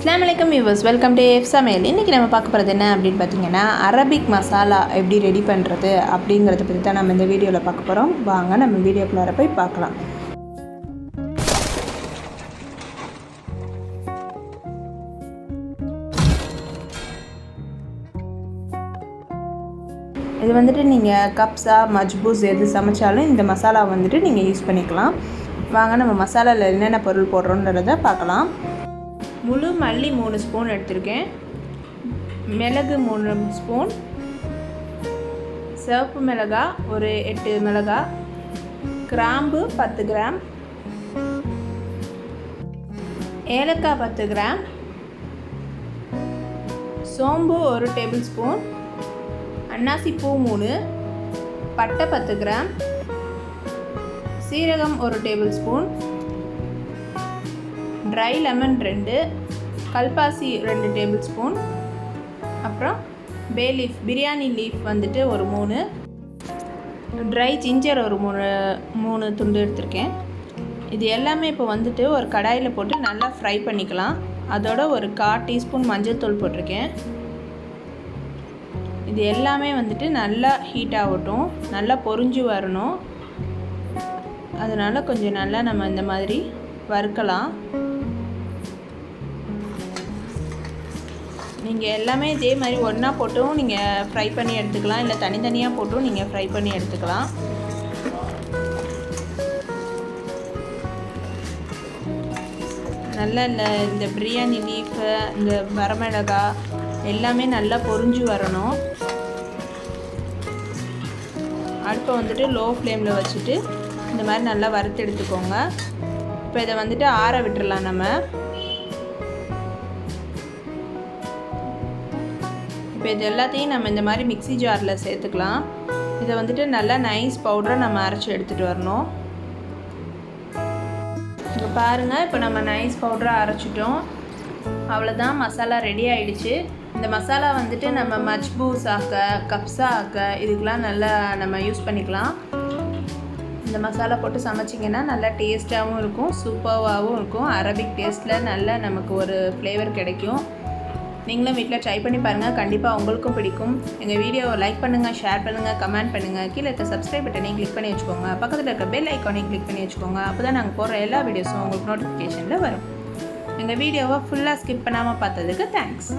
அஸ்ஸலாமு அலைக்கும் viewers, welcome to சமையல். இன்றைக்கி நம்ம பார்க்க போகிறது என்ன அப்படின்னு பார்த்தீங்கன்னா, அரபிக் மசாலா எப்படி ரெடி பண்ணுறது அப்படிங்கிறத பற்றி தான் நம்ம இந்த வீடியோவில் பார்க்க போகிறோம். வாங்க நம்ம வீடியோக்குள்ளார போய் பார்க்கலாம். இது வந்துட்டு நீங்கள் கப்ஸா மஜ்பூஸ் எது சமைச்சாலும் இந்த மசாலா வந்துட்டு நீங்கள் யூஸ் பண்ணிக்கலாம். வாங்க நம்ம மசாலாவில் என்னென்ன பொருள் போடுறோன்றதை பார்க்கலாம். முழு மல்லி 3 ஸ்பூன் எடுத்திருக்கேன், மிளகு 3 ஸ்பூன், சிவப்பு மிளகாய் ஒரு 8 மிளகாய், கிராம்பு 10 கிராம், ஏலக்காய் 10 கிராம், சோம்பு 1 டேபிள் ஸ்பூன், அன்னாசி பூ 3, பட்டை 10 கிராம், சீரகம் 1 டேபிள் ஸ்பூன், ட்ரை லெமன் 2, கல்பாசி 2 டேபிள் ஸ்பூன், அப்புறம் பே லீஃப் பிரியாணி லீஃப் வந்துட்டு ஒரு 3, ட்ரை ஜிஞ்சர் ஒரு 3 துண்டு எடுத்திருக்கேன். இது எல்லாமே இப்போ வந்துட்டு ஒரு கடாயில் போட்டு நல்லா ஃப்ரை பண்ணிக்கலாம். அதோட ஒரு 1/4 டீஸ்பூன் மஞ்சள் தூள் போட்டிருக்கேன். இது எல்லாமே வந்துட்டு நல்லா ஹீட் ஆகட்டும், நல்லா பொரிஞ்சு வரணும். அதனால் கொஞ்சம் நல்லா நம்ம இந்த மாதிரி வறுக்கலாம். நீங்கள் எல்லாமே இதே மாதிரி ஒன்றா போட்டும் நீங்கள் ஃப்ரை பண்ணி எடுத்துக்கலாம், இல்லை தனித்தனியாக போட்டும் நீங்கள் ஃப்ரை பண்ணி எடுத்துக்கலாம். நல்லா இந்த பிரியாணி லீஃபு, இந்த வரமிளகாய் எல்லாமே நல்லா பொரிஞ்சு வரணும். அடுப்பை வந்துட்டு லோ ஃப்ளேமில் வச்சுட்டு இந்த மாதிரி நல்லா வறுத்து எடுத்துக்கோங்க. இப்போ இதை வந்துட்டு ஆற விட்டுறலாம். நம்ம இப்போ இது எல்லாத்தையும் நம்ம இந்த மாதிரி மிக்ஸி ஜாரில் சேர்த்துக்கலாம். இதை வந்துட்டு நல்லா நைஸ் பவுடரை நம்ம அரைச்சி எடுத்துகிட்டு வரணும். இப்போ பாருங்கள், இப்போ நம்ம நைஸ் பவுடரை அரைச்சிட்டோம். அவ்வளோதான், மசாலா ரெடி ஆகிடுச்சு. இந்த மசாலா வந்துட்டு நம்ம மஜ்பூஸ் ஆக்க, கப்ஸா ஆக்க இதுக்கெலாம் நல்லா நம்ம யூஸ் பண்ணிக்கலாம். இந்த மசாலா போட்டு சமைச்சிங்கன்னா நல்லா டேஸ்ட்டாகவும் இருக்கும், சூப்பராகவும் இருக்கும். அரபிக் டேஸ்ட்டில் நல்லா நமக்கு ஒரு ஃப்ளேவர் கிடைக்கும். நீங்களும் வீட்டில் ட்ரை பண்ணி பாருங்கள், கண்டிப்பாக உங்களுக்கும் பிடிக்கும். எங்கள் வீடியோவை லைக் பண்ணுங்கள், ஷேர் பண்ணுங்கள், கமெண்ட் பண்ணுங்கள். கீழே இருக்க சப்ஸ்கிரைப் பட்டனையும் கிளிக் பண்ணி வச்சுக்கோங்க. பக்கத்தில் இருக்க பெல் ஐக்கானையும் கிளிக் பண்ணி வச்சுக்கோங்க. அப்போ தான் நாங்கள் போடுற எல்லா வீடியோஸும் உங்களுக்கு நோட்டிஃபிகேஷனில் வரும். எங்கள் வீடியோவை ஃபுல்லாக ஸ்கிப் பண்ணாமல் பார்த்ததுக்கு தேங்க்ஸ்.